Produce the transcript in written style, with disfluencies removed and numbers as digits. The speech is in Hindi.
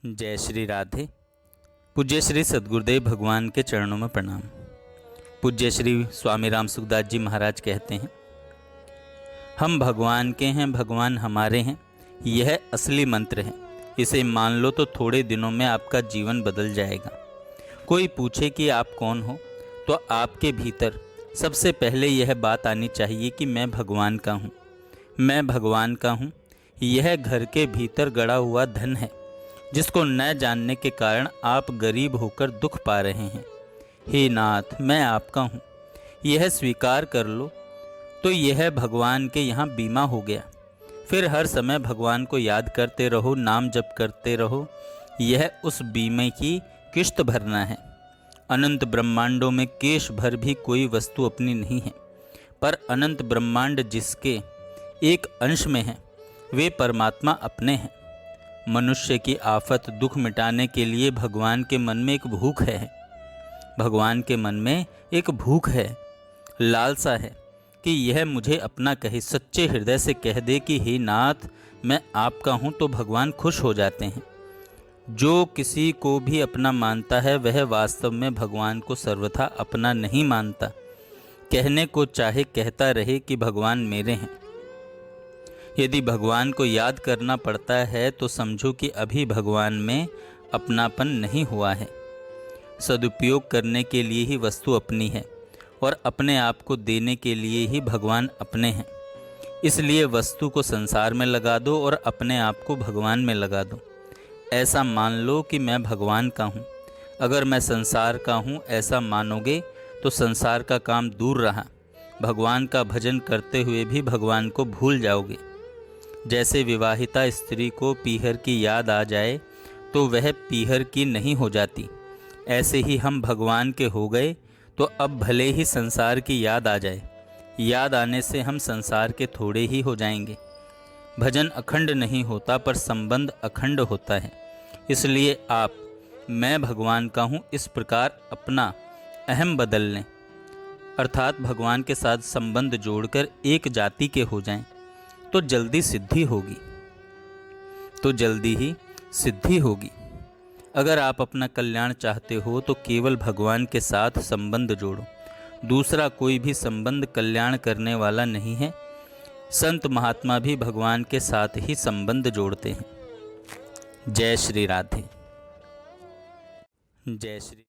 जय श्री राधे। पूज्य श्री सद्गुरुदेव भगवान के चरणों में प्रणाम। पूज्य श्री स्वामी राम सुखदास जी महाराज कहते हैं, हम भगवान के हैं, भगवान हमारे हैं, यह असली मंत्र है। इसे मान लो तो थोड़े दिनों में आपका जीवन बदल जाएगा। कोई पूछे कि आप कौन हो, तो आपके भीतर सबसे पहले यह बात आनी चाहिए कि मैं भगवान का हूँ, मैं भगवान का हूँ। यह घर के भीतर गड़ा हुआ धन है, जिसको न जानने के कारण आप गरीब होकर दुख पा रहे हैं। हे नाथ, मैं आपका हूँ, यह स्वीकार कर लो तो यह भगवान के यहाँ बीमा हो गया। फिर हर समय भगवान को याद करते रहो, नाम जप करते रहो। यह उस बीमे की किश्त भरना है। अनंत ब्रह्मांडों में केश भर भी कोई वस्तु अपनी नहीं है, पर अनंत ब्रह्मांड जिसके एक अंश में है, वे परमात्मा अपने हैं। मनुष्य की आफत दुख मिटाने के लिए भगवान के मन में एक भूख है। भगवान के मन में एक भूख है, लालसा है कि यह मुझे अपना कहे, सच्चे हृदय से कह दे कि हे नाथ, मैं आपका हूँ, तो भगवान खुश हो जाते हैं। जो किसी को भी अपना मानता है, वह वास्तव में भगवान को सर्वथा अपना नहीं मानता। कहने को चाहे कहता रहे कि भगवान मेरे हैं। यदि भगवान को याद करना पड़ता है तो समझो कि अभी भगवान में अपनापन नहीं हुआ है। सदुपयोग करने के लिए ही वस्तु अपनी है और अपने आप को देने के लिए ही भगवान अपने हैं। इसलिए वस्तु को संसार में लगा दो और अपने आप को भगवान में लगा दो। ऐसा मान लो कि मैं भगवान का हूँ। अगर मैं संसार का हूँ ऐसा मानोगे तो संसार का काम दूर रहा। भगवान का भजन करते हुए भी भगवान को भूल जाओगे। जैसे विवाहिता स्त्री को पीहर की याद आ जाए तो वह पीहर की नहीं हो जाती, ऐसे ही हम भगवान के हो गए तो अब भले ही संसार की याद आ जाए, याद आने से हम संसार के थोड़े ही हो जाएंगे। भजन अखंड नहीं होता, पर संबंध अखंड होता है। इसलिए आप मैं भगवान का हूँ इस प्रकार अपना अहम बदल लें, अर्थात भगवान के साथ संबंध जोड़कर एक जाति के हो जाएं, तो जल्दी ही सिद्धि होगी। अगर आप अपना कल्याण चाहते हो तो केवल भगवान के साथ संबंध जोड़ो। दूसरा कोई भी संबंध कल्याण करने वाला नहीं है। संत महात्मा भी भगवान के साथ ही संबंध जोड़ते हैं। जय श्री राधे। जय श्री